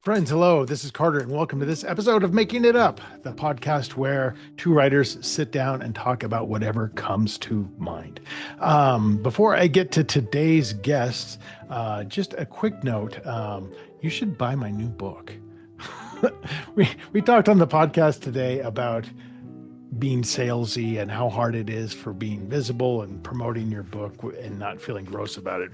Friends, hello. This is Carter, and welcome to this episode of Making It Up, the podcast where two writers sit down and talk about whatever comes to mind. Before I get to today's guests, just a quick note: you should buy my new book. We talked on the podcast today about being salesy and how hard it is for being visible and promoting your book and not feeling gross about it.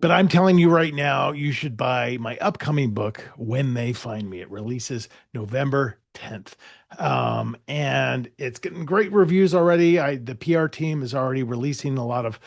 But I'm telling you right now, you should buy my upcoming book, When They Find Me. It releases November 10th. And it's getting great reviews already. The PR team is already releasing a lot of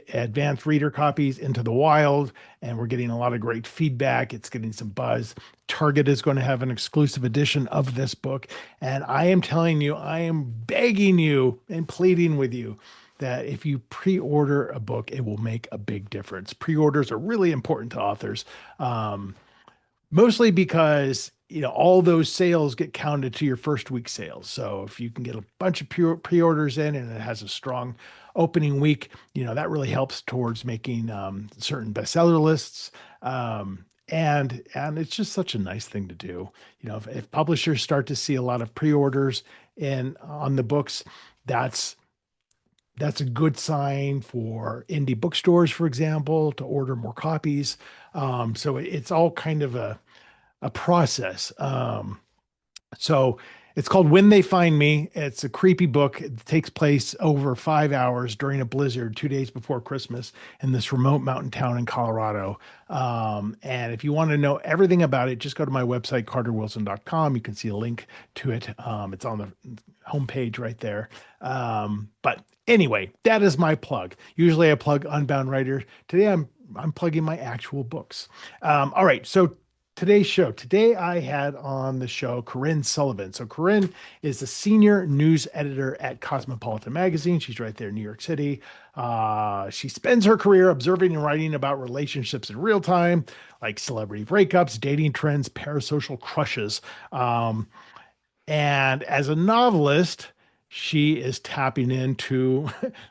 advanced reader copies into the wild, and we're getting a lot of great feedback. It's getting some buzz. Target is going to have an exclusive edition of this book. And I am telling you, I am begging you and pleading with you that if you pre-order a book, it will make a big difference. Pre-orders are really important to authors, mostly because all those sales get counted to your first week sales. So if you can get a bunch of pre-orders in and it has a strong opening week, that really helps towards making certain bestseller lists. And it's just such a nice thing to do. If publishers start to see a lot of pre-orders in on the books, that's that's a good sign for indie bookstores, for example, to order more copies. So it's all kind of a process. So it's called When They Find Me. It's a creepy book. It takes place over 5 hours during a blizzard 2 days before Christmas in this remote mountain town in Colorado. And if you want to know everything about it, just go to my website, carterwilson.com. You can see a link to it. It's on the homepage right there. But anyway, that is my plug. Usually I plug Unbound Writer. Today I'm plugging my actual books. All right, so today's show. Today I had on the show Corinne Sullivan. So Corinne is the senior news editor at Cosmopolitan magazine. She's right there in New York City. She spends her career observing and writing about relationships in real time, like celebrity breakups, dating trends, parasocial crushes. And as a novelist, she is tapping into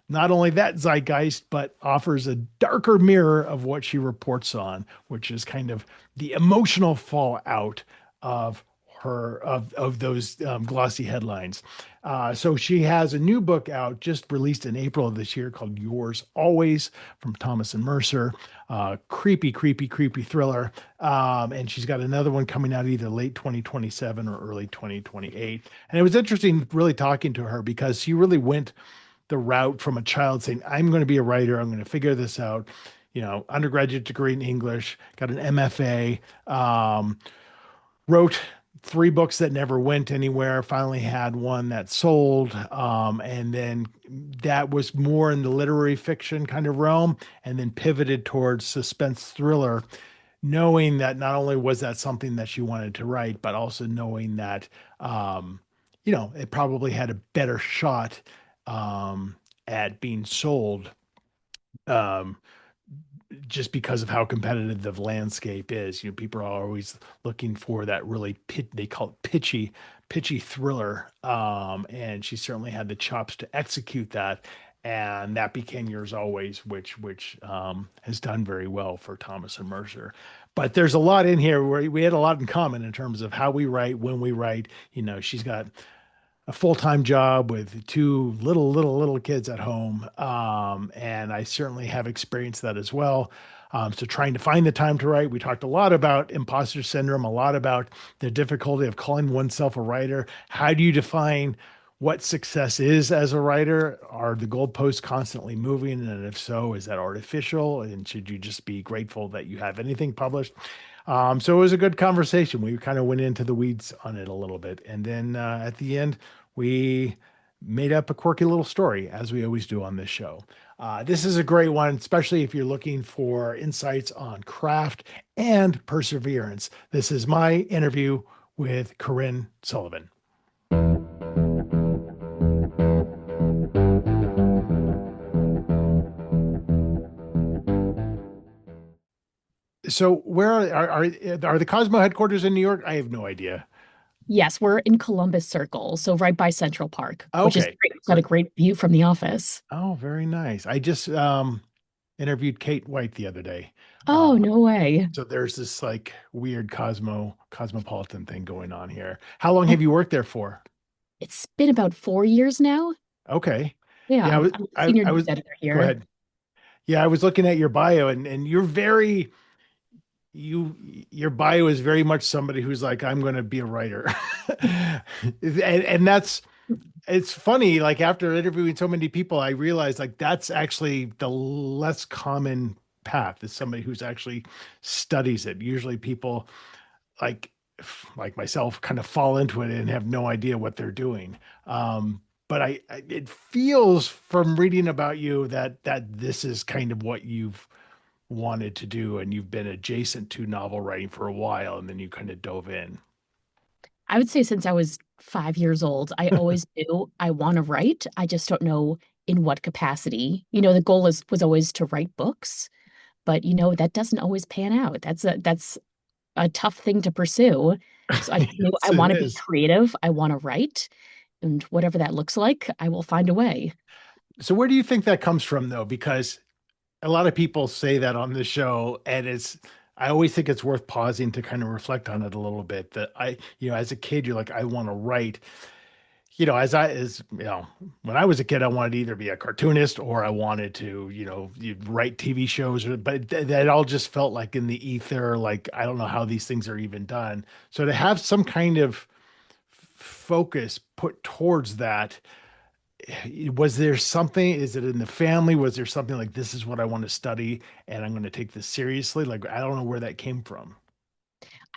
not only that zeitgeist, but offers a darker mirror of what she reports on, which is kind of the emotional fallout of of those glossy headlines. So she has a new book out, just released in April of this year, called Yours Always from Thomas and Mercer. Creepy, creepy, creepy thriller. And she's got another one coming out either late 2027 or early 2028. And it was interesting really talking to her because she really went the route from a child saying, I'm going to be a writer. I'm going to figure this out. Undergraduate degree in English, got an MFA, wrote three books that never went anywhere, finally had one that sold. And then that was more in the literary fiction kind of realm, and then pivoted towards suspense thriller, knowing that not only was that something that she wanted to write, but also knowing that, it probably had a better shot at being sold. Um, just because of how competitive the landscape is. People are always looking for that really they call it pitchy thriller. And she certainly had the chops to execute that. And that became Yours Always, which has done very well for Thomas and Mercer. But there's a lot in here where we had a lot in common in terms of how we write, when we write. She's got a full-time job with two little kids at home. And I certainly have experienced that as well. So trying to find the time to write, we talked a lot about imposter syndrome, a lot about the difficulty of calling oneself a writer. How do you define what success is as a writer? Are the goalposts constantly moving? And if so, is that artificial? And should you just be grateful that you have anything published? So it was a good conversation. We kind of went into the weeds on it a little bit. And then at the end, we made up a quirky little story, as we always do on this show. This is a great one, especially if you're looking for insights on craft and perseverance. This is my interview with Corinne Sullivan. So where are the Cosmo headquarters in New York? I have no idea. Yes, we're in Columbus Circle, so right by Central Park, which is Okay, great. It's got a great. great view from the office. Oh, very nice. I just interviewed Kate White the other day. Oh, Uh, no way. so there's this like weird cosmopolitan thing going on here. How long And have you worked there for? it's been about 4 years now. Okay. Yeah, Yeah, I'm a senior I news was editor go here. ahead. Yeah, I was looking at your bio and you're very you your bio is very much somebody who's like, I'm going to be a writer. And that's it's funny, like after interviewing so many people, I realized like that's actually the less common path is somebody who's actually studies it. Usually people like like myself kind of fall into it and have no idea what they're doing. But it feels from reading about you that this is kind of what you've wanted to do and you've been adjacent to novel writing for a while and then you kind of dove in. I would say since I was 5 years old, I always knew I want to write. I just don't know in what capacity. The goal was always to write books, but that doesn't always pan out. That's a tough thing to pursue. So I just knew Yes, I it want to be is. creative. I want to write, and whatever that looks like, I will find a way. So where do you think that comes from though? Because a lot of people say that on the show, and I always think it's worth pausing to kind of reflect on it a little bit. That as a kid, you're like, I want to write. When I was a kid, I wanted to either be a cartoonist or I wanted to, you'd write TV shows, but that all just felt like in the ether. Like, I don't know how these things are even done. So to have some kind of focus put towards that, was there something, is it in the family? Was there something like, this is what I want to study and I'm going to take this seriously? Like, I don't know where that came from.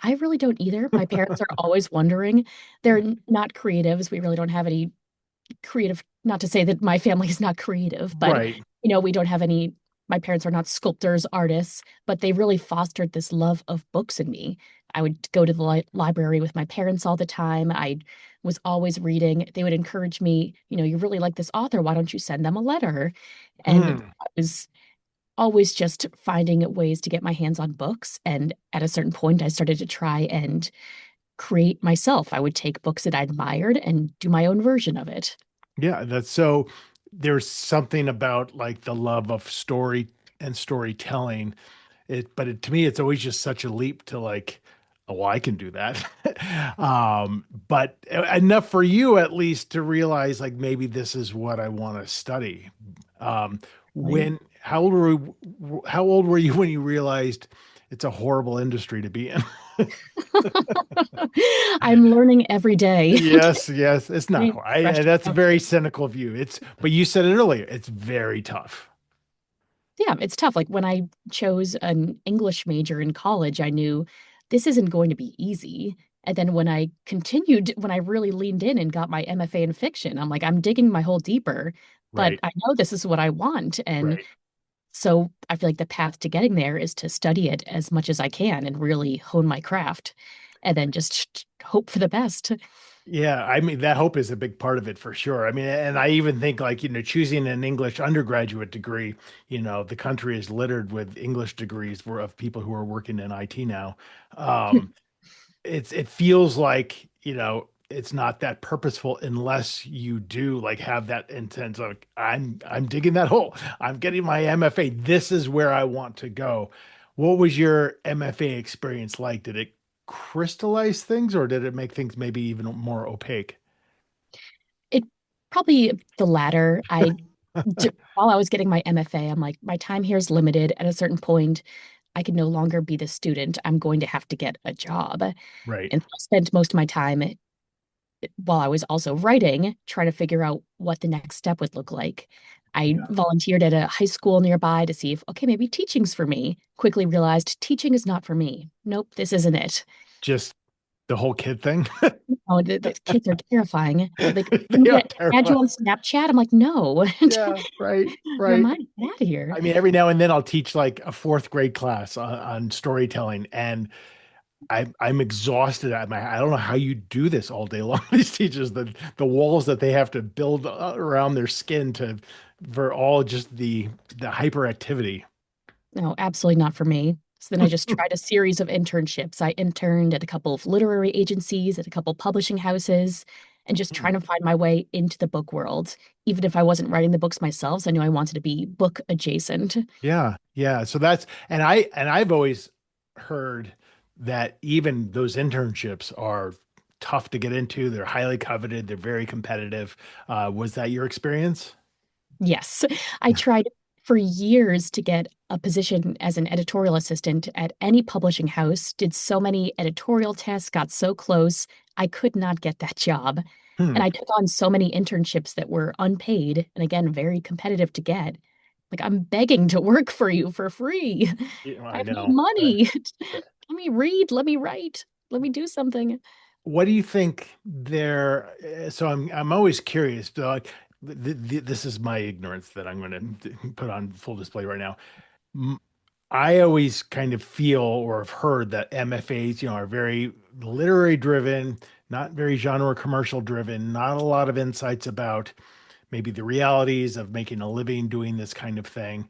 I really don't either. My parents are always wondering. They're not creatives. We really don't have any creative, not to say that my family is not creative, but Right. we don't have any, my parents are not sculptors, artists, but they really fostered this love of books in me. I would go to the library with my parents all the time. I was always reading. They would encourage me, you really like this author, why don't you send them a letter? And Hmm. I was always just finding ways to get my hands on books. And at a certain point, I started to try and create myself. I would take books that I admired and do my own version of it. Yeah, that's so there's something about like the love of story and storytelling. To me, it's always just such a leap to like, oh, well, I can do that. But enough for you at least to realize like maybe this is what I want to study. How old were you when you realized it's a horrible industry to be in? I'm learning every day. Yes, yes, it's not. Right, fresh That's a out. very cynical view. But you said it earlier. It's very tough. Yeah, it's tough. Like when I chose an English major in college, I knew this isn't going to be easy. And then when I really leaned in and got my MFA in fiction, I'm like, I'm digging my hole deeper, but Right, I know this is what I want. And right. so I feel like the path to getting there is to study it as much as I can and really hone my craft and then just hope for the best. Yeah, I mean that hope is a big part of it for sure. I mean, and I even think like, choosing an English undergraduate degree, the country is littered with English degrees of people who are working in IT now. Um, it feels like, it's not that purposeful unless you do like have that intent like I'm digging that hole. I'm getting my MFA. This is where I want to go. What was your MFA experience like? Did it crystallize things or did it make things maybe even more opaque? It probably the latter. While I was getting my MFA, I'm like, my time here is limited. At a certain point, I can no longer be the student. I'm going to have to get a job. Right. And so I spent most of my time while I was also writing, trying to figure out what the next step would look like. I Yeah. volunteered at a high school nearby to see if, okay, maybe teaching's for me. Quickly realized teaching is not for me. Nope, this isn't it. Just the whole kid thing. Oh, the kids are terrifying. Like, can They we are add you terrifying. on Snapchat? I'm like, no. Yeah, right, right. Remind me, get out of here. I mean, every now and then I'll teach like a fourth grade class on storytelling, and I'm exhausted. I don't know how you do this all day long. These teachers, the walls that they have to build around their skin for all just the hyperactivity. No, absolutely not for me. So then I just tried a series of internships. I interned at a couple of literary agencies, at a couple publishing houses, and just Hmm. trying to find my way into the book world, even if I wasn't writing the books myself. So I knew I wanted to be book adjacent. Yeah, yeah. So that's and I've always heard that even those internships are tough to get into. They're highly coveted. They're very competitive. Was that your experience? Yes, I tried for years to get a position as an editorial assistant at any publishing house, did so many editorial tests, got so close, I could not get that job. Hmm. And I took on so many internships that were unpaid and again, very competitive to get. Like, I'm begging to work for you for free. Yeah, I I have no know. money. Let me read, let me write, let me do something. What do you think there? So I'm always curious. So like, this is my ignorance that I'm going to put on full display right now. M- I always kind of feel or have heard that MFAs, are very literary driven, not very genre commercial driven, not a lot of insights about maybe the realities of making a living doing this kind of thing.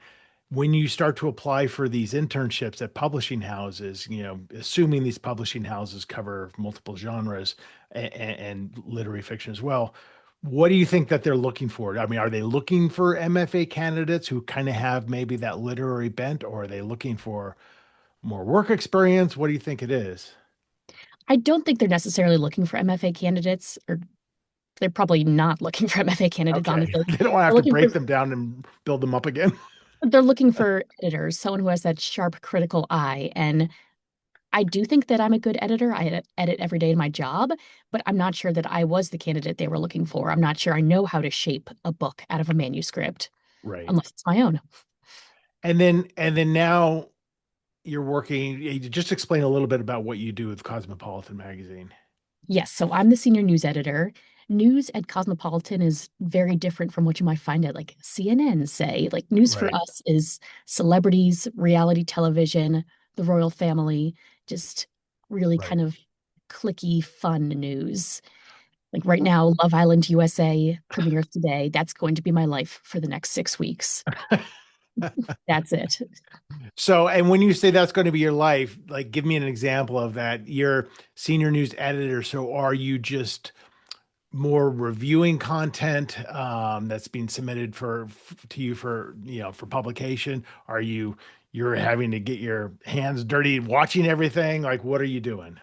When you start to apply for these internships at publishing houses, assuming these publishing houses cover multiple genres and literary fiction as well, what do you think that they're looking for? I mean, are they looking for MFA candidates who kind of have maybe that literary bent, or are they looking for more work experience? What do you think it is? I don't think they're necessarily looking for MFA candidates, or they're probably not looking for MFA candidates, Okay. honestly. They don't want to have They're to looking for break them down and build them up again. they're looking for editors, someone who has that sharp critical eye. And I do think that I'm a good editor. I edit every day in my job, but I'm not sure that I was the candidate they were looking for. I'm not sure I know how to shape a book out of a manuscript Right. unless it's my own. And then now you're working, just explain a little bit about what you do with Cosmopolitan magazine. Yes, so I'm the senior news editor. News at Cosmopolitan is very different from what you might find at like CNN, say. Like news for Right. us is celebrities, reality television, the royal family, just really Right. kind of clicky, fun news. Like right now, Love Island USA premieres today. That's going to be my life for the next 6 weeks. That's it. So, and when you say that's going to be your life, like give me an example of that. You're senior news editor. So are you just more reviewing content that's being submitted to you for publication? Are you're having to get your hands dirty watching everything? Like what are you doing?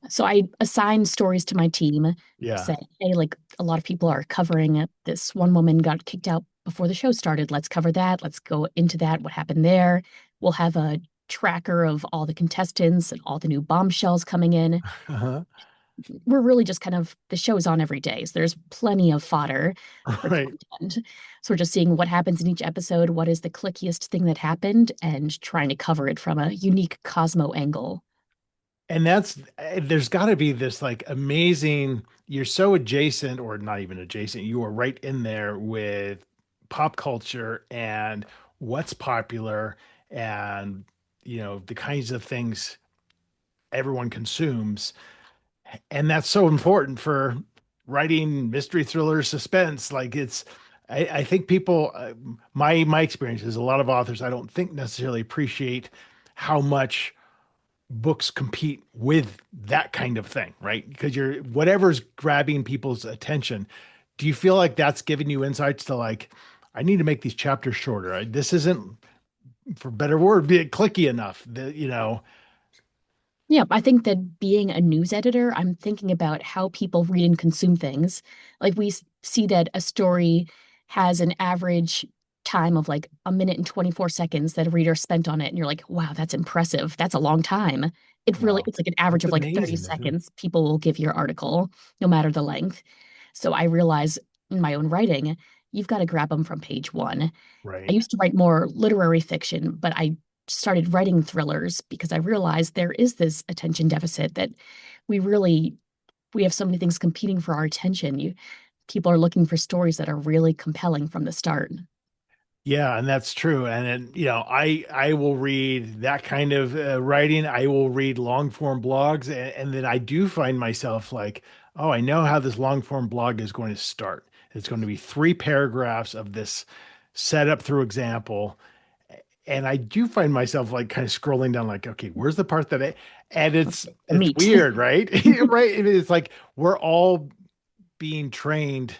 So I assign stories to my team, Yeah. say, hey, like a lot of people are covering it. This one woman got kicked out before the show started. Let's cover that. Let's go into that. What happened there? We'll have a tracker of all the contestants and all the new bombshells coming in. Uh-huh. We're really just kind of the show's on every day. So there's plenty of fodder for Right. content. So we're just seeing what happens in each episode, what is the clickiest thing that happened, and trying to cover it from a unique Cosmo angle. And there's got to be this like amazing, you're so adjacent or not even adjacent, you are right in there with pop culture and what's popular and the kinds of things everyone consumes. And that's so important for writing mystery thriller suspense. Like I think people, my experience is a lot of authors, I don't think necessarily appreciate how much books compete with that kind of thing, right? Because you're whatever's grabbing people's attention. Do you feel like that's giving you insights to like, I need to make these chapters shorter. This isn't, for better word, be clicky enough. Yeah, I think that being a news editor, I'm thinking about how people read and consume things. Like see that a story has an average time of like a minute and 24 seconds that a reader spent on it. And you're like, wow, that's impressive. That's a long time. Wow, It's like an average that's of like 30 amazing, isn't it? seconds people will give your article, no matter the length. So I realize in my own writing, you've got to grab them from page one. I Right. used to write more literary fiction, but I started writing thrillers because I realized there is this attention deficit that we really we have so many things competing for our attention. People are looking for stories that are really compelling from the start. Yeah, and that's true. And then, I will read that kind of writing. I will read long form blogs, and then I do find myself like, oh, I know how this long form blog is going to start. It's going to be 3 paragraphs of this setup through example, and I do find myself like kind of scrolling down, like, okay, where's the part and Let's it's get the it's meat. weird, right? Right? It's like we're all being trained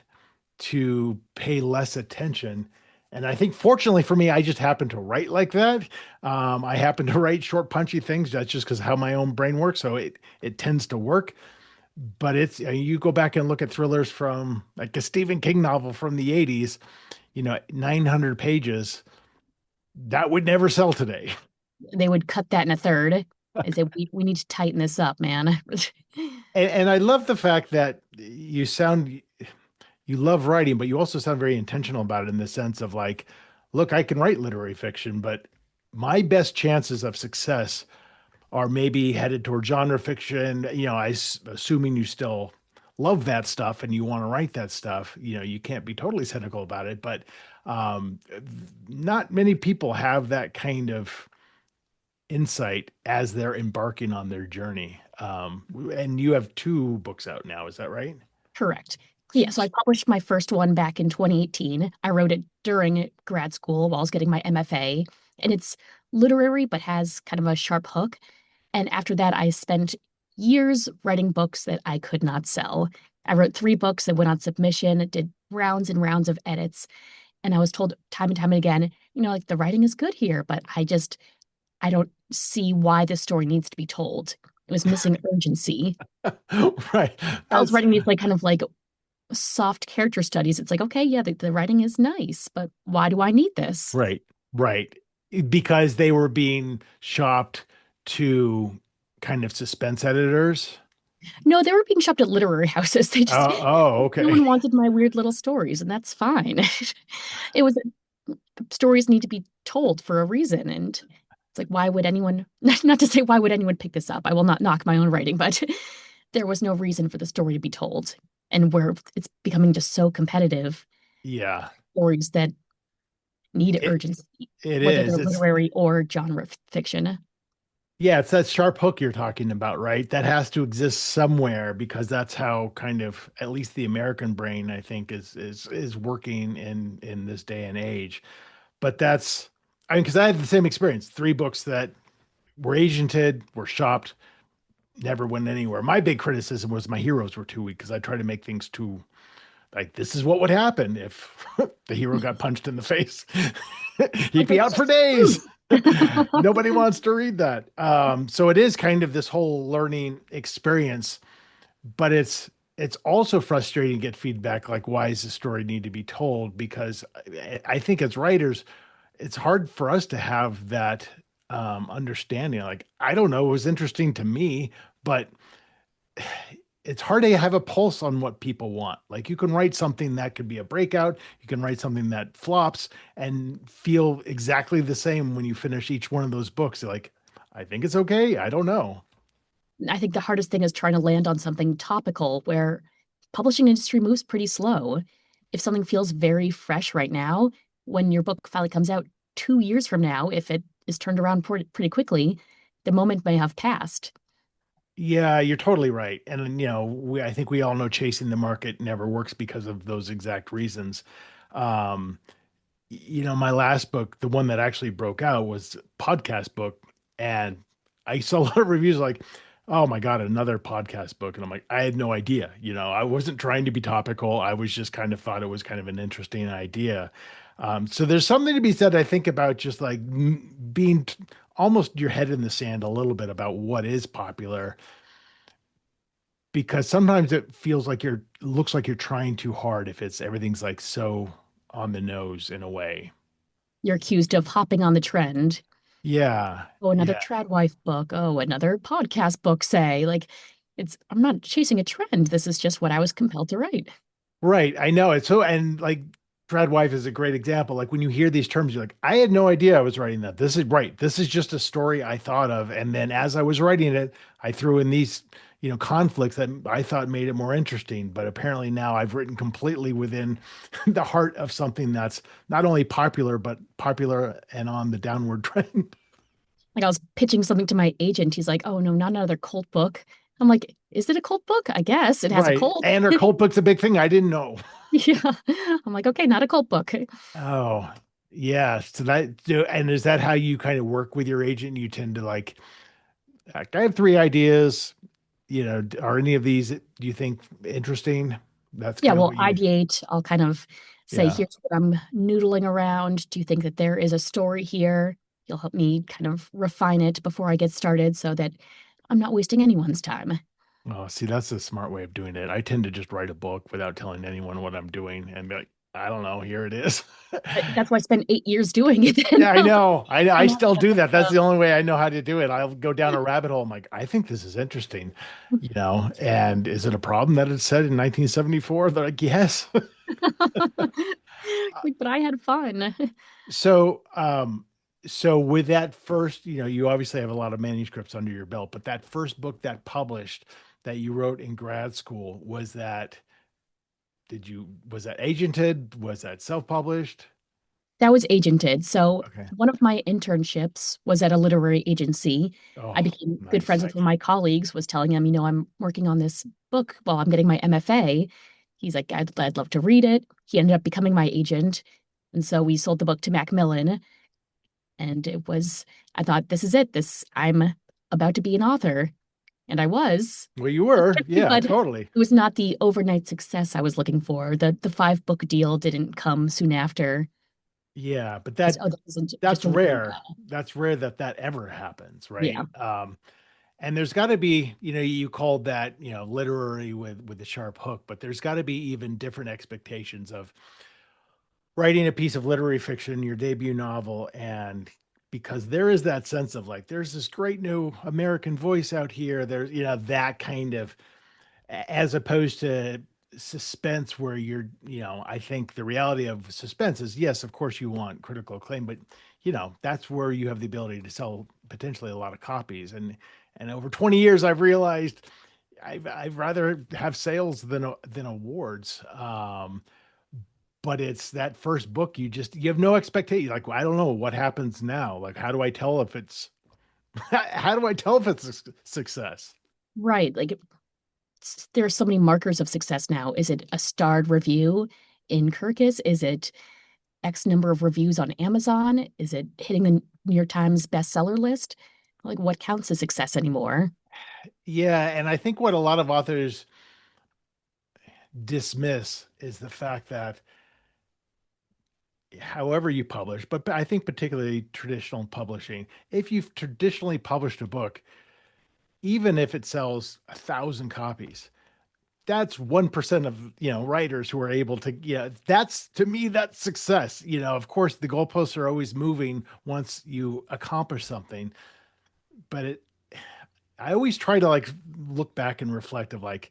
to pay less attention. And I think fortunately for me, I just happen to write like that. I happen to write short, punchy things. That's just because how my own brain works. So it tends to work. But it's you go back and look at thrillers from like a Stephen King novel from the 80s, 900 pages. That would never sell today. They would cut that in a third and say, we need to tighten this up, man. And I love the fact that you love writing, but you also sound very intentional about it in the sense of like, look, I can write literary fiction, but my best chances of success are maybe headed toward genre fiction. Assuming you still love that stuff and you want to write that stuff, you can't be totally cynical about it, but um, not many people have that kind of insight as they're embarking on their journey. And you have two books out now, is that right? Correct. Yeah, so I published my first one back in 2018. I wrote it during grad school while I was getting my MFA, and it's literary but has kind of a sharp hook. And after that, I spent years writing books that I could not sell. I wrote 3 books that went on submission, did rounds and rounds of edits, and I was told time and time again, like the writing is good here, but I don't see why this story needs to be told. It was missing urgency. Right. I was That's writing these like kind of like soft character studies. It's like, okay, yeah, the writing is nice, but why do I need this? right. Right. Because they were being shopped to kind of suspense editors. No, they were being shopped at literary houses. They just Oh, no okay. one wanted my weird little stories, and that's fine. It was stories need to be told for a reason, and it's like, why would anyone? Not to say why would anyone pick this up? I will not knock my own writing, but there was no reason for the story to be told, and where it's becoming just so competitive, Yeah. stories that need It urgency, it whether is. they're It's literary or genre fiction. Yeah, it's that sharp hook you're talking about, right? That has to exist somewhere because that's how kind of at least the American brain, I think, is working in this day and age. But I mean, because I had the same experience. 3 books that were agented, were shopped, never went anywhere. My big criticism was my heroes were too weak because I tried to make things too like this is what would happen if the hero got punched in the face. He'd Like be it's out for just days. truth. Nobody wants to read that. So it is kind of this whole learning experience, but it's also frustrating to get feedback like why does the story need to be told? Because I think as writers, it's hard for us to have that understanding. Like, I don't know, it was interesting to me, but it's hard to have a pulse on what people want. Like you can write something that could be a breakout, you can write something that flops and feel exactly the same when you finish each one of those books. You're like, I think it's okay. I don't know. I think the hardest thing is trying to land on something topical where publishing industry moves pretty slow. If something feels very fresh right now, when your book finally comes out 2 years from now, if it is turned around pretty quickly, the moment may have passed. Yeah, you're totally right. And I think we all know chasing the market never works because of those exact reasons. Um, my last book, the one that actually broke out was a podcast book. And I saw a lot of reviews like, oh my God, another podcast book. And I'm like, I had no idea. I wasn't trying to be topical. I was just kind of thought it was kind of an interesting idea. So there's something to be said, I think, about just like being almost your head in the sand a little bit about what is popular, because sometimes it feels like looks like you're trying too hard if it's everything's like so on the nose in a way. You're accused of hopping on the trend. Yeah. Oh, another Yeah. tradwife book. Oh, another podcast book, say. Like, I'm not chasing a trend. This is just what I was compelled to write. Right. I know it. So, and like Trad Wife is a great example. Like when you hear these terms, you're like, I had no idea I was writing that. This is right. This is just a story I thought of. And then as I was writing it, I threw in these, conflicts that I thought made it more interesting. But apparently now I've written completely within the heart of something that's not only popular, but popular and on the downward trend. Like I was pitching something to my agent. He's like, "Oh no, not another cult book." I'm like, "Is it a cult book? I guess it has a Right. cult." And our cult book's a big thing. I didn't know. Yeah. I'm like, "Okay, not a cult book." Oh, yeah. So and is that how you kind of work with your agent? You tend to like, I have 3 ideas. Are any of these, do you think, interesting? That's Yeah, kind of we'll what you, ideate. I'll kind of say, yeah. here's what I'm noodling around. Do you think that there is a story here? You'll help me kind of refine it before I get started so that I'm not wasting anyone's time. Oh, see, that's a smart way of doing it. I tend to just write a book without telling anyone what I'm doing and be like, I don't know, here it is. That's why I spent 8 years doing it. And Yeah, I know. I I'm all still kind do of that. That's the only way I know how to do it. I'll go down a rabbit hole. I'm like, I think this is interesting, and is it a problem that it's said in 1974? They're like, yes. like, but I had fun. So, so with that first, you obviously have a lot of manuscripts under your belt, but that first book that published that you wrote in grad school, was that agented? Was that self-published? That was agented. So Okay. one of my internships was at a literary agency. I Oh, became good nice. friends with one of my colleagues, was telling him, I'm working on this book while I'm getting my MFA. He's like, I'd love to read it. He ended up becoming my agent. And so we sold the book to Macmillan. And I thought, this is it. I'm about to be an author. And I was, Well, you were. Yeah, but it totally. was not the overnight success I was looking for. The 5 book deal didn't come soon after. Yeah, but Oh, that isn't just that's a little. rare. That's rare that that ever happens, Yeah. right? And there's got to be, you called that, literary with the sharp hook, but there's got to be even different expectations of writing a piece of literary fiction, your debut novel, and because there is that sense of like, there's this great new American voice out here. There's, that kind of, as opposed to suspense where I think the reality of suspense is, yes, of course you want critical acclaim, but that's where you have the ability to sell potentially a lot of copies. And over 20 years, I've realized I'd rather have sales than awards. But it's that first book, you have no expectation. Like, well, I don't know what happens now. Like, how do I tell if it's how do I tell if it's a success? Right. Like there are so many markers of success now. Is it a starred review in Kirkus? Is it X number of reviews on Amazon? Is it hitting the New York Times bestseller list? Like what counts as success anymore? Yeah, and I think what a lot of authors dismiss is the fact that however you publish, but I think particularly traditional publishing, if you've traditionally published a book, even if it sells 1,000 copies, that's 1% of writers who are able to, that's, to me, that's success. Of course the goalposts are always moving once you accomplish something, but I always try to like look back and reflect of like,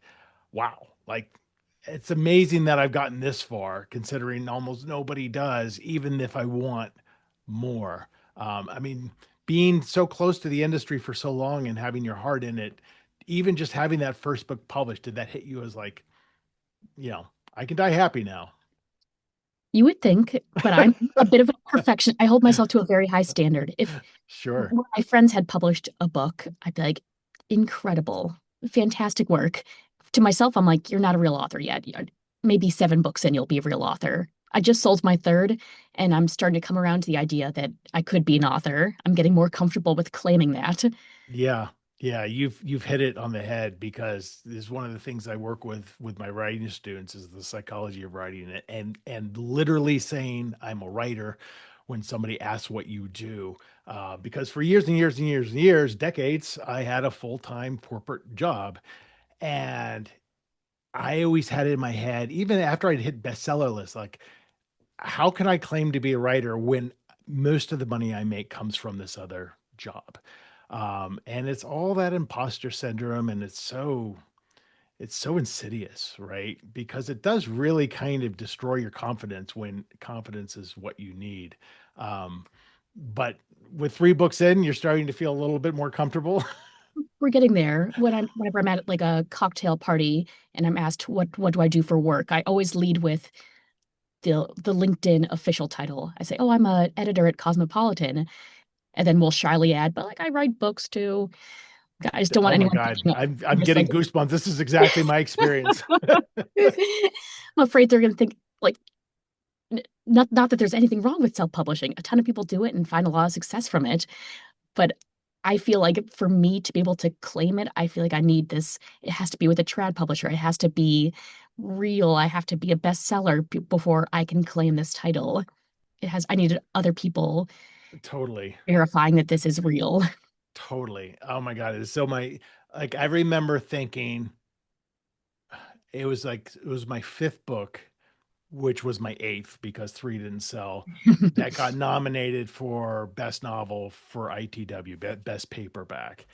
wow, like it's amazing that I've gotten this far considering almost nobody does, even if I want more. I mean, being so close to the industry for so long and having your heart in it, even just having that first book published, did that hit you as like, I can die happy now? You would think, but I'm a bit of a perfection. I hold myself to a very high standard. If Sure. one of my friends had published a book, I'd be like, incredible, fantastic work. To myself, I'm like, you're not a real author yet. Maybe 7 books and you'll be a real author. I just sold my third, and I'm starting to come around to the idea that I could be an author. I'm getting more comfortable with claiming that. Yeah. Yeah, you've hit it on the head because this is one of the things I work with my writing students is the psychology of writing it and literally saying I'm a writer when somebody asks what you do. Because for years and years and years and years, decades, I had a full-time corporate job. And I always had it in my head, even after I'd hit bestseller lists, like, how can I claim to be a writer when most of the money I make comes from this other job? And it's all that imposter syndrome, and it's so insidious, right? Because it does really kind of destroy your confidence when confidence is what you need. Um, but with 3 books in, you're starting to feel a little bit more comfortable. We're getting there. Whenever I'm at like a cocktail party and I'm asked what do I do for work, I always lead with the LinkedIn official title. I say, "Oh, I'm a editor at Cosmopolitan," and then we'll shyly add, "But like I write books too." I just don't want Oh my anyone God, thinking I'm I'm just getting like goosebumps. This is exactly my experience. I'm afraid they're going to think like not that there's anything wrong with self-publishing. A ton of people do it and find a lot of success from it, but I feel like for me to be able to claim it, I feel like I need this. It has to be with a trad publisher. It has to be real. I have to be a bestseller before I can claim this title. I needed other people Totally. verifying that this is real. Totally. Oh my God. It's so my like I remember thinking it was my fifth book, which was my eighth because three didn't sell. That got nominated for best novel for ITW, best paperback.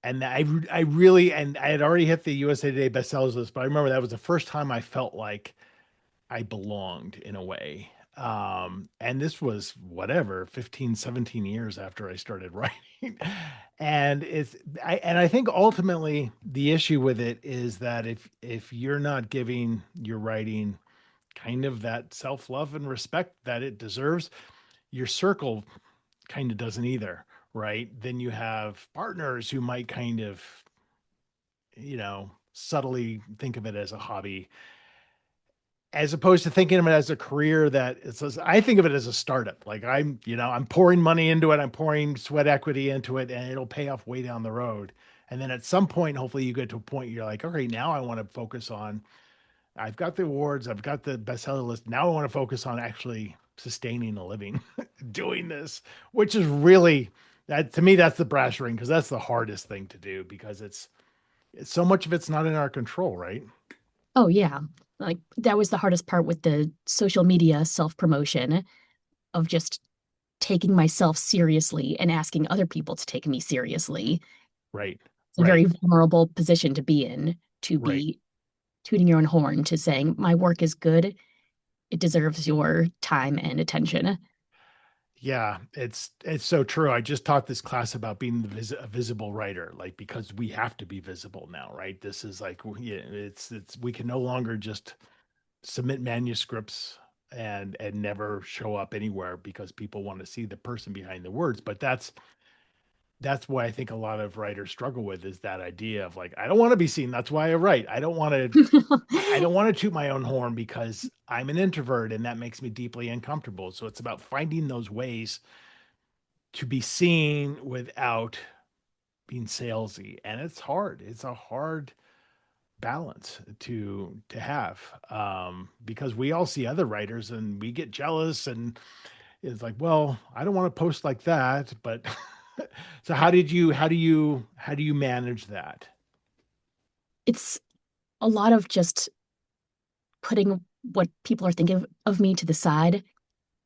And I really, and I had already hit the USA Today bestsellers list, but I remember that was the first time I felt like I belonged in a way. And this was whatever, 15, 17 years after I started writing. And I think ultimately the issue with it is that if you're not giving your writing kind of that self-love and respect that it deserves, your circle kind of doesn't either, right? Then you have partners who might kind of, subtly think of it as a hobby as opposed to thinking of it as a career that it's, I think of it as a startup. Like I'm pouring money into it, I'm pouring sweat equity into it, and it'll pay off way down the road. And then at some point, hopefully you get to a point you're like, okay, now I want to focus on, I've got the awards, I've got the bestseller list. Now I want to focus on actually sustaining a living doing this, which is really that to me, that's the brass ring because that's the hardest thing to do because it's so much of it's not in our control, right? Oh, yeah. Like that was the hardest part with the social media self-promotion of just taking myself seriously and asking other people to take me seriously. Right. It's a Right. very vulnerable position to be in, to Right. be tooting your own horn, to saying, my work is good. It deserves your time and attention. Yeah, it's so true. I just taught this class about being a visible writer, like because we have to be visible now, right? This is like yeah, it's we can no longer just submit manuscripts and never show up anywhere because people want to see the person behind the words. But that's why I think a lot of writers struggle with is that idea of like I don't want to be seen. That's why I write. I don't want to toot my own horn because I'm an introvert and that makes me deeply uncomfortable. So it's about finding those ways to be seen without being salesy. And it's hard. It's a hard balance to have because we all see other writers and we get jealous and it's like, well, I don't want to post like that, but so how do you manage that? It's a lot of just putting what people are thinking of me to the side.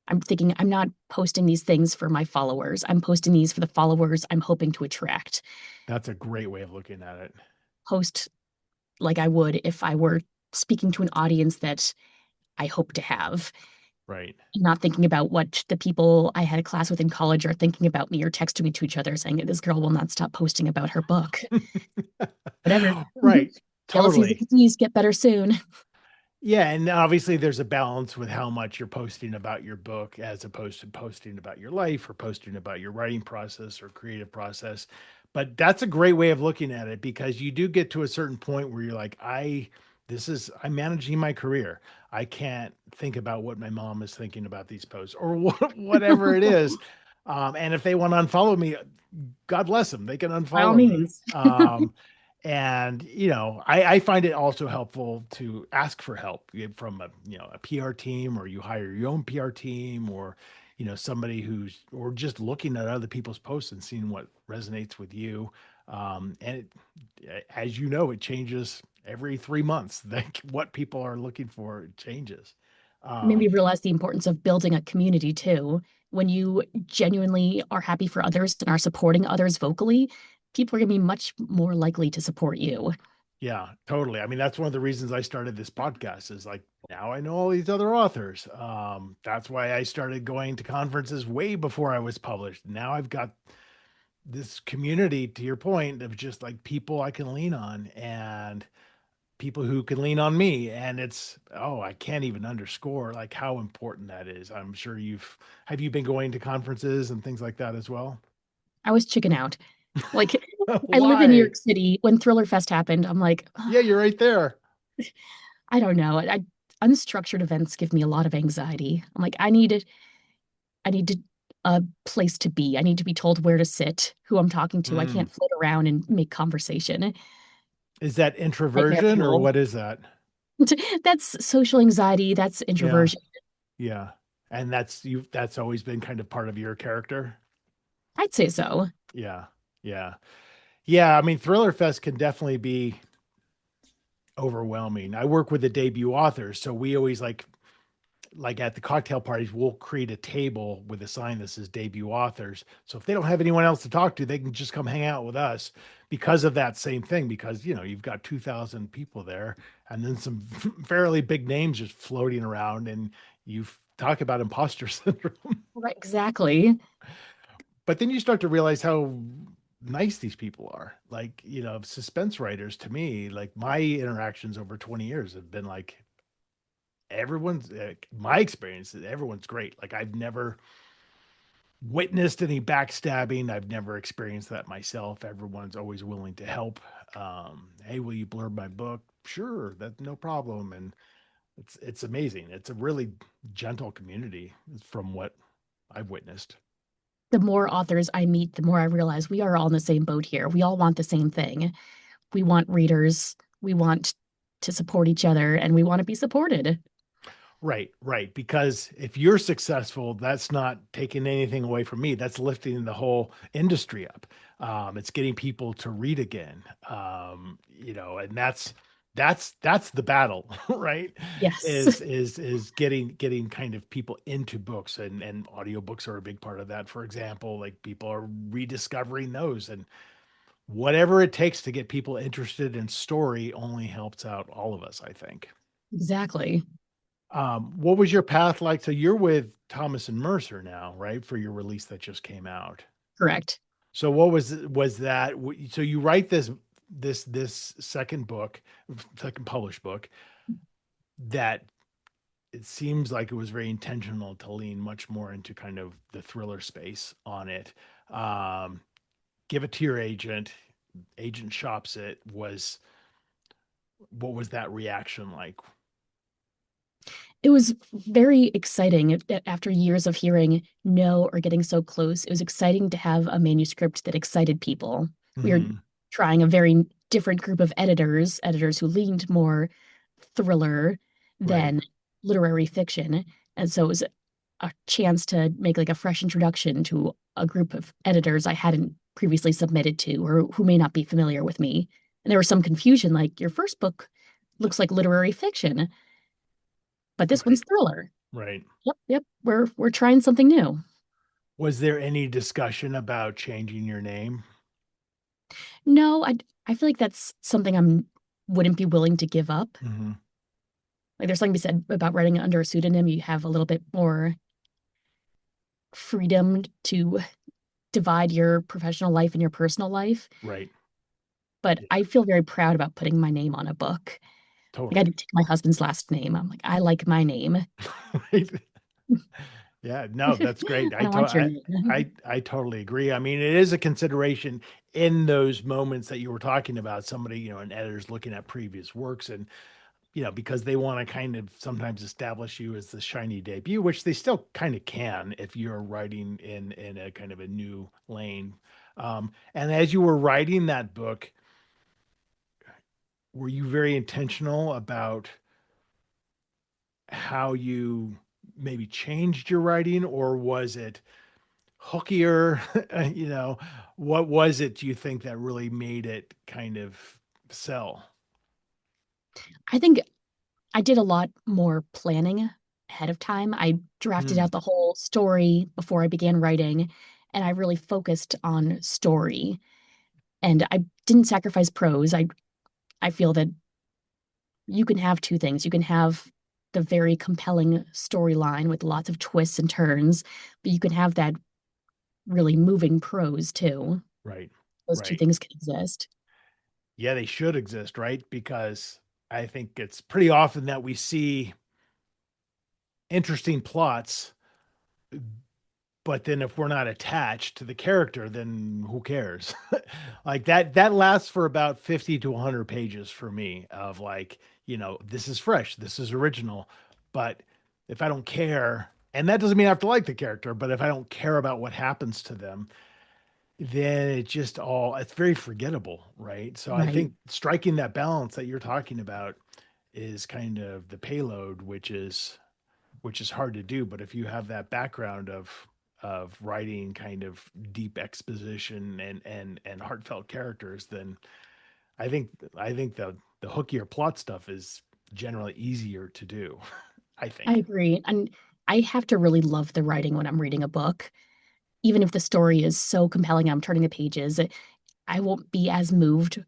I'm thinking I'm not posting these things for my followers. I'm posting these for the followers I'm hoping to attract. That's a great way of looking at it. Post like I would if I were speaking to an audience that I hope to have. Right. Not thinking about what the people I had a class with in college are thinking about me or texting me to each other saying this girl will not stop posting about her book. Whatever. Right. Jealousy's a Totally. disease. Get better soon. Yeah, and obviously there's a balance with how much you're posting about your book as opposed to posting about your life or posting about your writing process or creative process. But that's a great way of looking at it because you do get to a certain point where you're like, I'm managing my career. I can't think about what my mom is thinking about these posts or whatever it is. And if they want to unfollow me, God bless them. They can By all unfollow me. means. And I find it also helpful to ask for help from a PR team, or you hire your own PR team, or somebody or just looking at other people's posts and seeing what resonates with you. And as you know, it changes every 3 months. Like what people are looking for changes. Made me Um, realize the importance of building a community too. When you genuinely are happy for others and are supporting others vocally, people are going to be much more likely to support you. Yeah, totally. I mean, that's one of the reasons I started this podcast is like now I know all these other authors. That's why I started going to conferences way before I was published. Now I've got this community, to your point, of just like people I can lean on and people who can lean on me. And I can't even underscore like how important that is. I'm sure have you been going to conferences and things like that as well? I was chicken out. Like, I live in New Why? York City. When Thriller Fest happened, I'm like, Yeah, you're right there. I don't know. Unstructured events give me a lot of anxiety. I'm like, I need a place to be. I need to be told where to sit, who I'm talking to. I Mm. can't float around and make conversation. Is that Nightmare introversion or fuel. what is that? That's social anxiety, that's Yeah. introversion. Yeah. And that's always been kind of part of your character. I'd say so. Yeah. Yeah. Yeah. I mean, Thriller Fest can definitely be overwhelming. I work with the debut authors, so we always like at the cocktail parties, we'll create a table with a sign that says debut authors. So if they don't have anyone else to talk to, they can just come hang out with us because of that same thing. Because, you've got 2,000 people there and then some fairly big names just floating around, and you talk about imposter syndrome. Right, exactly. But then you start to realize how nice these people are. Like, suspense writers to me, like my interactions over 20 years have been like, everyone's my experience is everyone's great. Like I've never witnessed any backstabbing. I've never experienced that myself. Everyone's always willing to help. Hey, will you blurb my book? Sure, that's no problem. And it's amazing. It's a really gentle community from what I've witnessed. The more authors I meet, the more I realize we are all in the same boat here. We all want the same thing. We want readers, we want to support each other, and we want to be supported. Right, right. Because if you're successful, that's not taking anything away from me. That's lifting the whole industry up. It's getting people to read again. And that's the battle, right? Yes, Is getting kind of people into books, and audiobooks are a big part of that. For example, like people are rediscovering those, and whatever it takes to get people interested in story only helps out all of us, I think. exactly. What was your path like? So you're with Thomas and Mercer now, right? For your release that just came out. Correct. So what was that? So you write this second book, second published book that it seems like it was very intentional to lean much more into kind of the thriller space on it. Um, Give it to your agent. Agent shops it. What was that reaction like? It was very exciting after years of hearing no or getting so close. It was exciting to have a manuscript that excited people. We were Hmm. trying a very different group of editors who leaned more thriller Right. than literary fiction. And so it was a chance to make like a fresh introduction to a group of editors I hadn't previously submitted to or who may not be familiar with me. And there was some confusion, like your first book looks like literary fiction, but this Right. one's thriller. Right. Yep, yep. We're trying something new. Was there any discussion about changing your name? No, I feel like that's something I'm wouldn't be willing to give up. Hmm. Like there's something to be said about writing under a pseudonym. You have a little bit more freedom to divide your professional life and your personal life. Right. But Yeah, I feel very proud about putting my name on a book. Like I totally. didn't take my husband's last name. I'm like, I like my name. Right. Yeah, no, that's great. I don't want your name. I totally agree. I mean, it is a consideration in those moments that you were talking about. Somebody, an editor's looking at previous works, and because they want to kind of sometimes establish you as the shiny debut, which they still kind of can if you're writing in a kind of a new lane. And as you were writing that book, were you very intentional about how you maybe changed your writing, or was it hookier? you know, what was it, do you think, that really made it kind of sell? I think I did a lot more planning ahead of time. I drafted Hmm. out the whole story before I began writing, and I really focused on story. And I didn't sacrifice prose. I feel that you can have two things. You can have the very compelling storyline with lots of twists and turns, but you can have that really moving prose too. Right. Those two Right. things can exist. Yeah, they should exist, right? Because I think it's pretty often that we see interesting plots, but then if we're not attached to the character, then who cares? Like that lasts for about 50 to 100 pages for me of like, this is fresh, this is original. But if I don't care, and that doesn't mean I have to like the character, but if I don't care about what happens to them, then it's very forgettable, right? So I Right. think striking that balance that you're talking about is kind of the payload, which is hard to do. But if you have that background of writing kind of deep exposition and heartfelt characters, then I think the hookier plot stuff is generally easier to do. I I think. agree. And I have to really love the writing when I'm reading a book. Even if the story is so compelling, I'm turning the pages, I won't be as moved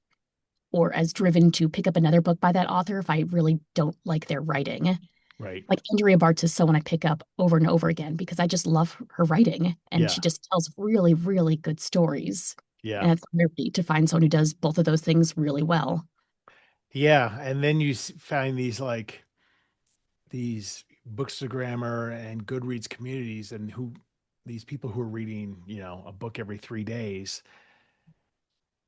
or as driven to pick up another book by that author if I really don't like their writing. Right. Like Andrea Bartz is someone I pick up over and over again because I just love her writing and Yeah. she just tells really, really good stories. Yeah. And it's rare to find someone who does both of those things really well. Yeah. And then you find these Bookstagrammer and Goodreads communities, and who these people who are reading, a book every 3 days.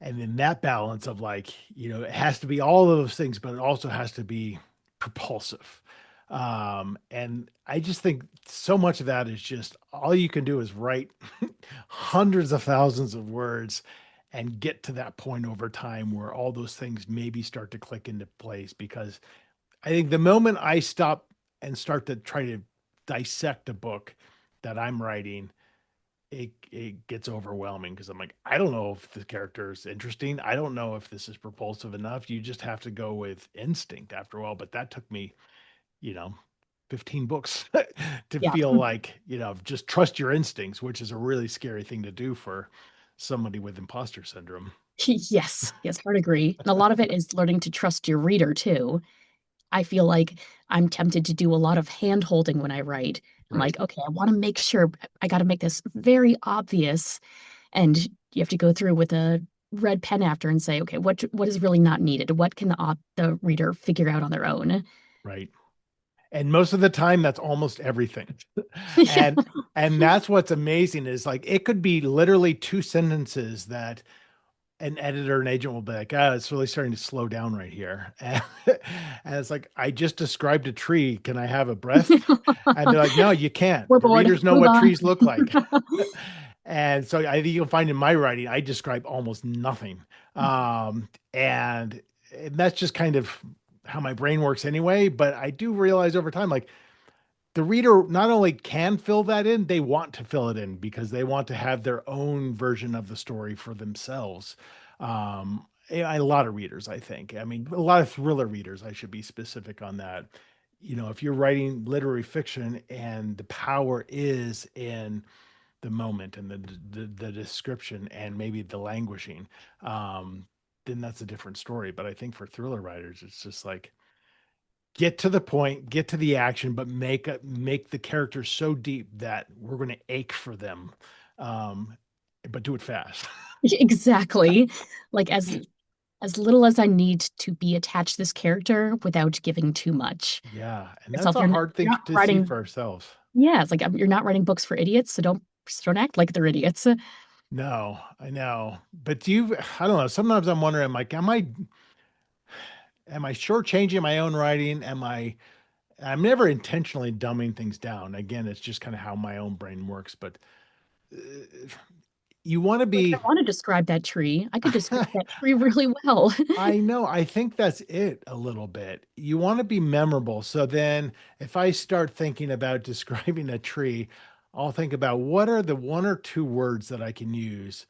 And then that balance of, like, it has to be all of those things, but it also has to be propulsive. And I just think so much of that is just all you can do is write hundreds of thousands of words and get to that point over time where all those things maybe start to click into place. Because I think the moment I stop and start to try to dissect a book that I'm writing, it gets overwhelming, because I'm like, I don't know if the character is interesting. I don't know if this is propulsive enough. You just have to go with instinct after a while. But that took me, you know, 15 books to Yeah. feel like, just trust your instincts, which is a really scary thing to do for somebody with imposter syndrome. Yes. Yes, hard agree. And a lot of it is learning to trust your reader too. I feel like I'm tempted to do a lot of hand holding when I write. I'm Right. like, okay, I want to make sure I got to make this very obvious. And you have to go through with a red pen after and say, okay, what is really not needed? What can the reader figure out on their own? Right. And most of the time that's almost everything. Yeah. And that's what's amazing, is like it could be literally two sentences that an editor and agent will be like, it's really starting to slow down right here. And it's like, I just described a tree. Can I have a breath? And they're like, no, you can't. We're The bored. readers know Move what on. trees look like. And so I think you'll find in my writing, I describe almost nothing. And that's just kind of how my brain works anyway. But I do realize over time, like, the reader not only can fill that in, they want to fill it in because they want to have their own version of the story for themselves. A lot of readers, I think. I mean, a lot of thriller readers, I should be specific on that. If you're writing literary fiction and the power is in the moment and the description and maybe the languishing, um, then that's a different story. But I think for thriller writers, it's just like, get to the point, get to the action, but make the characters so deep that we're going to ache for them. Um, but do it fast. Exactly. Like as little as I need to be attached to this character without giving too much. Yeah, and that's Yourself, a hard thing you're not to see writing. for ourselves. Yeah, it's like you're not writing books for idiots, so don't act like they're idiots. No, I know. But I don't know. Sometimes I'm wondering, like, am I shortchanging my own writing? I'm never intentionally dumbing things down. Again, it's just kind of how my own brain works. But uh, you want to Like I be. want to describe that tree. I could describe that tree really well. I know. I think that's it a little bit. You want to be memorable. So then, if I start thinking about describing a tree, I'll think about what are the one or two words that I can use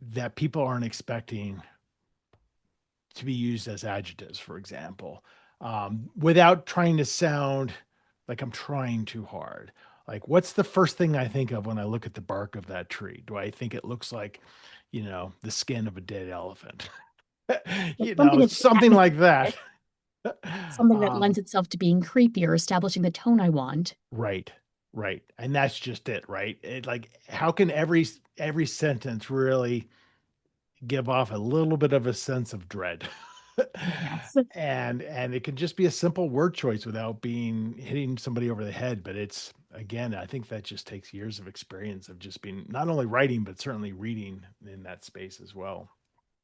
that people aren't expecting to be used as adjectives, for example, without trying to sound like I'm trying too hard. Like, what's the first thing I think of when I look at the bark of that tree? Do I think it looks like, the skin of a dead elephant? Like something that's Something like that. atmospheric, something that Um, lends itself to being creepy or establishing the tone I want. right, right, and that's just it, right? Like, how can every sentence really give off a little bit of a sense of dread? Yes. And it can just be a simple word choice without being hitting somebody over the head. But it's, again, I think that just takes years of experience of just being not only writing but certainly reading in that space as well.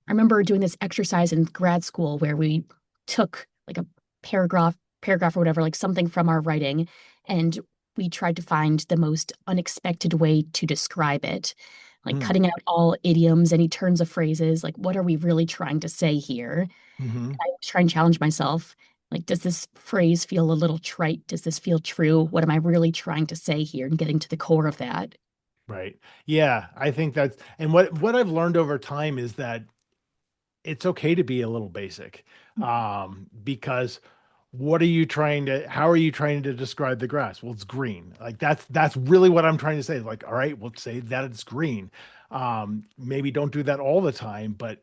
I remember doing this exercise in grad school where we took like a paragraph or whatever, like something from our writing, and we tried to find the most unexpected way to describe it. like Hmm. cutting out all idioms, any turns of phrases. Like, what are we really trying to say here? And Hmm. I try and challenge myself. Like, does this phrase feel a little trite? Does this feel true? What am I really trying to say here? And getting to the core of that. Right. Yeah, I think that's, and what I've learned over time is that it's okay to be a little basic. Because what are you trying to, how are you trying to describe the grass? Well, it's green. Like that's really what I'm trying to say. Like, all right, we'll say that it's green. Maybe don't do that all the time, but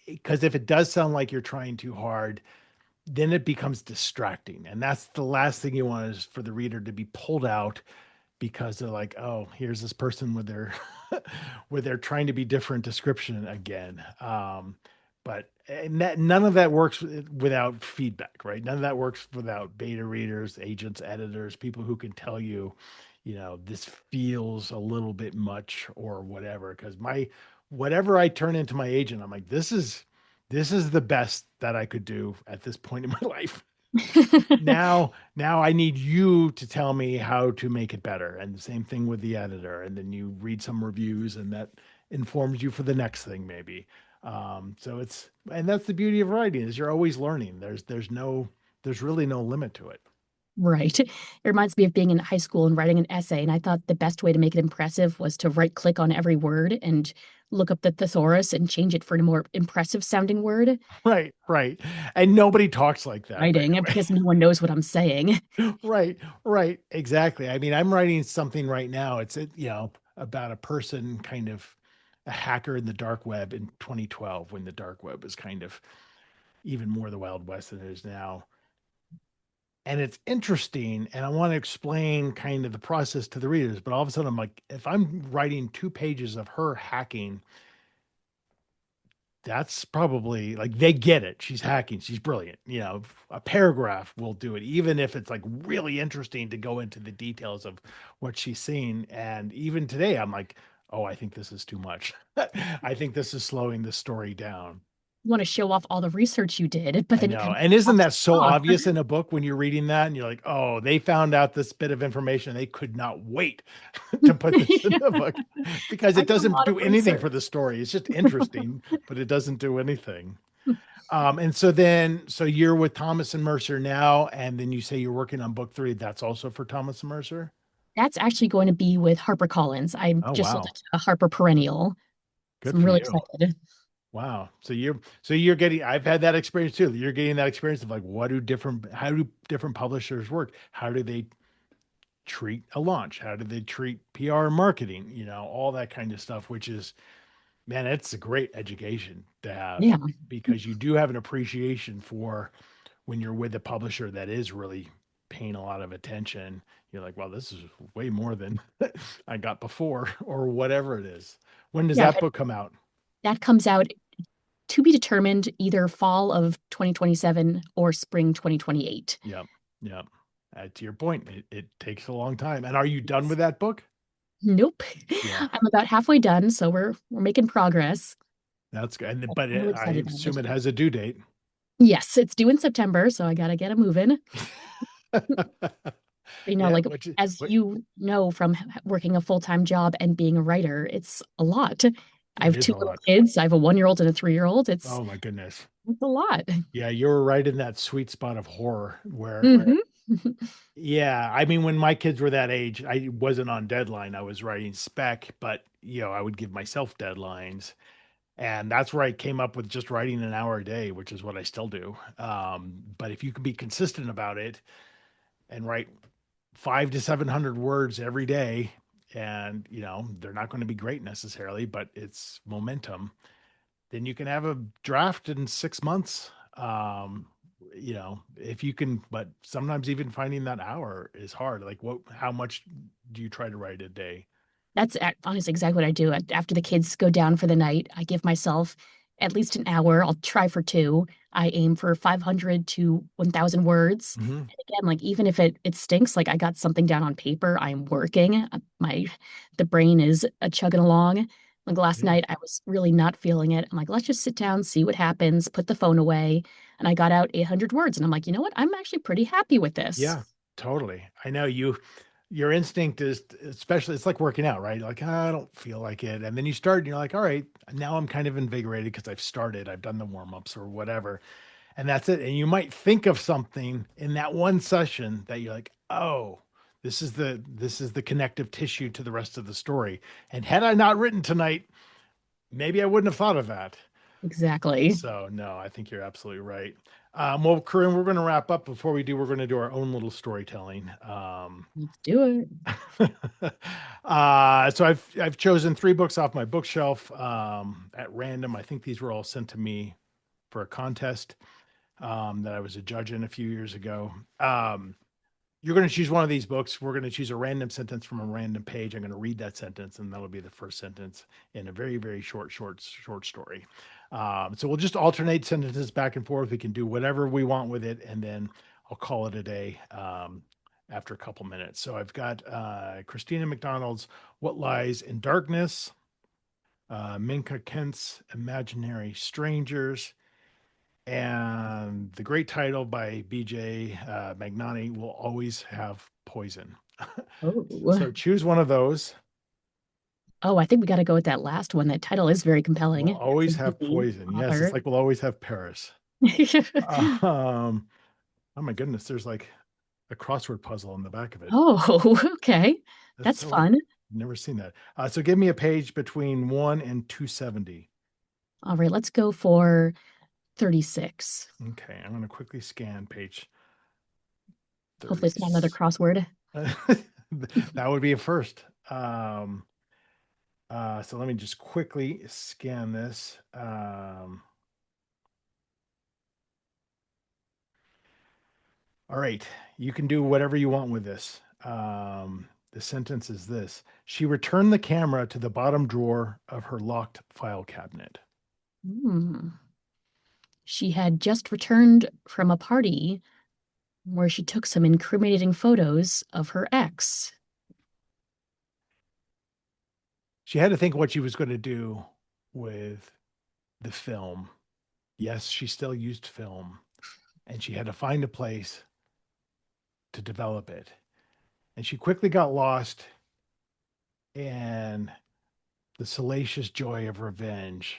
because if it does sound like you're trying too hard, then it becomes distracting. And that's the last thing you want, is for the reader to be pulled out because they're like, oh, here's this person with their with their trying to be different description again. But and that, none of that works without feedback, right? None of that works without beta readers, agents, editors, people who can tell you, this feels a little bit much or whatever. Because my whatever I turn into my agent, I'm like, this is the best that I could do at this point in my life. Now I need you to tell me how to make it better. And the same thing with the editor. And then you read some reviews and that informs you for the next thing, maybe. So and that's the beauty of writing, is you're always learning. There's really no limit to it. Right. It reminds me of being in high school and writing an essay. And I thought the best way to make it impressive was to right click on every word and look up the thesaurus and change it for a more impressive sounding word. Right, right. And nobody talks like that, by Writing the because no one knows what I'm saying. way. Right, right. Exactly. I mean, I'm writing something right now. It's about a person, kind of a hacker in the dark web in 2012, when the dark web was kind of even more the Wild West than it is now. And it's interesting, and I want to explain kind of the process to the readers, but all of a sudden I'm like, if I'm writing 2 pages of her hacking, that's probably like, they get it. She's hacking, she's brilliant. A paragraph will do it, even if it's like really interesting to go into the details of what she's seen. And even today, I'm like, oh, I think this is too much. I think this is slowing the story down. You want to show off all the research you did, but I then you know. kind And isn't of that so off. obvious in a book when you're reading that and you're like, oh, they found out this bit of information. They could not wait to put this in the book, because I it did a doesn't lot of do anything research. for the story. It's just interesting, but it doesn't do anything. And so you're with Thomas and Mercer now, and then you say you're working on book 3. That's also for Thomas and Mercer. That's actually going to be with HarperCollins. I Oh, just sold it wow. to a Harper Perennial, so Good I'm for really you. excited. Wow. So you're getting, I've had that experience too. You're getting that experience of like, how do different publishers work? How do they treat a launch? How do they treat PR and marketing? All that kind of stuff, which is, man, it's a great education to have, Yeah. because you do have an appreciation for when you're with a publisher that is really paying a lot of attention. You're like, well, this is way more than I got before, or whatever it is. When does Yeah, that book come out? that comes out to be determined either fall of 2027 or spring 2028. Yep. Yep. To your point, it takes a long time. And are you done with that book? Nope. Yeah. I'm about halfway done, so we're making progress. That's good. I'm But really I excited about assume it. it has a due date. Yes, it's due in September, so I gotta get it moving. Yeah, Like as you know from working a full-time job and being a writer, it's a lot. I it have is two a little lot. kids. I have a 1-year-old and a 3-year-old. Oh my goodness. It's a lot. Yeah, you were right in that sweet spot of horror where Hmm. yeah, I mean, when my kids were that age, I wasn't on deadline. I was writing spec, but I would give myself deadlines. And that's where I came up with just writing an hour a day, which is what I still do. But if you can be consistent about it and write 500 to 700 words every day, and they're not going to be great necessarily, but it's momentum, then you can have a draft in 6 months. If you can, but sometimes even finding that hour is hard. Like, how much do you try to write a day? That's honestly exactly what I do. After the kids go down for the night, I give myself at least an hour. I'll try for 2. I aim for 500 to 1,000 words. Hmm. And again, like even if it stinks, like I got something down on paper, I'm working. The brain is chugging along. Like last Yeah. night, I was really not feeling it. I'm like, let's just sit down, see what happens, put the phone away. And I got out 800 words. And I'm like, you know what? I'm actually pretty happy with this. Yeah, totally. I know you. your instinct is, especially, it's like working out, right? Like, "Ah, I don't feel like it." And then you start and you're like, all right, now I'm kind of invigorated because I've started, I've done the warm ups or whatever. And that's it. And you might think of something in that one session that you're like, oh, this is the connective tissue to the rest of the story. And had I not written tonight, maybe I wouldn't have thought of that. Exactly. So no, I think you're absolutely right. Well, Corinne, we're going to wrap up. Before we do, we're going to do our own little storytelling. Let's do it. So I've chosen three books off my bookshelf at random. I think these were all sent to me for a contest that I was a judge in a few years ago. You're going to choose one of these books. We're going to choose a random sentence from a random page. I'm going to read that sentence, and that'll be the first sentence in a very, very short story. So we'll just alternate sentences back and forth. We can do whatever we want with it, and then I'll call it a day after a couple minutes. So I've got Christina McDonald's "What Lies in Darkness," Minka Kent's "Imaginary Strangers," and the great title by BJ Magnani, "Will Always Have Poison." Oh, So choose one of those. oh, I think we got to go with that last one. That title is very Will compelling. That's a always have busy poison. Yes, it's author. like we'll always have Paris. Um, oh my goodness, there's like a crossword puzzle on the back of it. Oh, okay. That's That's so fun. never seen that. So give me a page between 1 and 270. All right, let's go for 36. Okay, I'm going to quickly scan page Hopefully, 30. it's not another crossword. That would be a first. So let me just quickly scan this. All right, you can do whatever you want with this. The sentence is this: She returned the camera to the bottom drawer of her locked file cabinet. Hmm. She had just returned from a party where she took some incriminating photos of her ex. She had to think what she was going to do with the film. Yes, she still used film, and she had to find a place to develop it. And she quickly got lost in the salacious joy of revenge,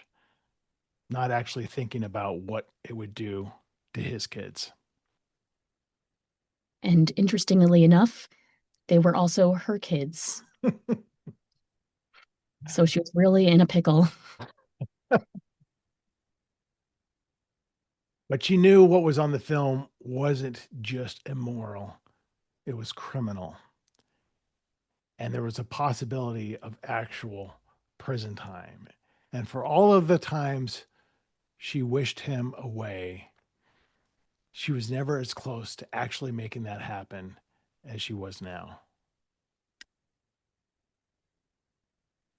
not actually thinking about what it would do to his kids. And interestingly enough, they were also her kids. So she was really in a pickle. But she knew what was on the film wasn't just immoral, it was criminal. And there was a possibility of actual prison time. And for all of the times she wished him away, she was never as close to actually making that happen as she was now.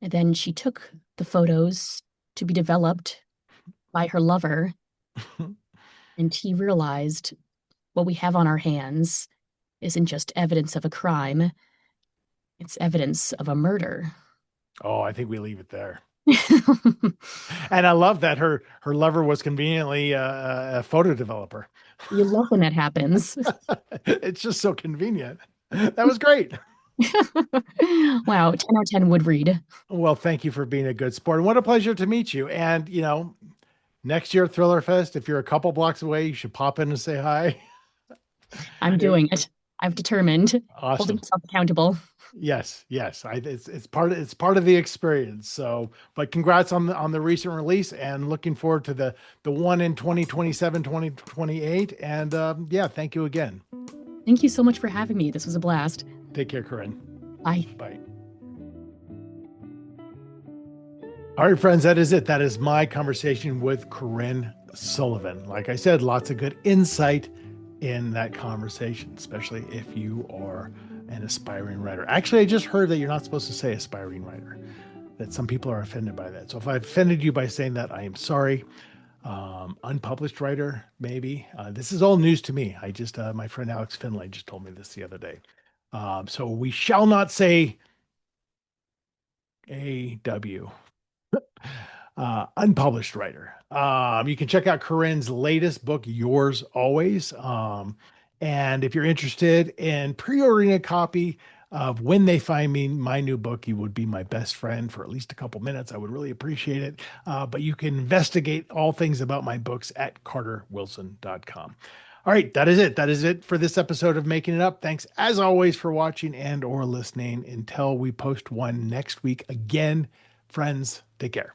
And then she took the photos to be developed by her lover, and he realized what we have on our hands isn't just evidence of a crime, it's evidence of a murder. Oh, I think we leave it there. And I love that her lover was conveniently a photo developer. You love when that happens. It's just so convenient. That was great. Wow, 10 out of 10 would read. Well, thank you for being a good sport. And what a pleasure to meet you. And, next year at Thriller Fest, if you're a couple blocks away, you should pop in and say hi. I'm doing it. I've determined, holding Awesome. myself accountable. Yes, yes. It's part of the experience. So, but congrats on the recent release, and looking forward to the one in 2027, 2028. And yeah, thank you again. Thank you so much for having me. This was a blast. Take care, Corinne. Bye. Bye. All right, friends, that is it. That is my conversation with Corinne Sullivan. Like I said, lots of good insight in that conversation, especially if you are an aspiring writer. Actually, I just heard that you're not supposed to say aspiring writer, that some people are offended by that. So if I offended you by saying that, I am sorry. Unpublished writer, maybe. This is all news to me. My friend Alex Finlay just told me this the other day. So we shall not say AW. Unpublished writer. You can check out Corinne's latest book, Yours Always. And if you're interested in pre-ordering a copy, of when they find me my new book. You would be my best friend for at least a couple minutes. I would really appreciate it. But you can investigate all things about my books at carterwilson.com. All right, that is it. That is it for this episode of Making It Up. Thanks as always for watching and or listening. Until we post one next week again, friends, take care.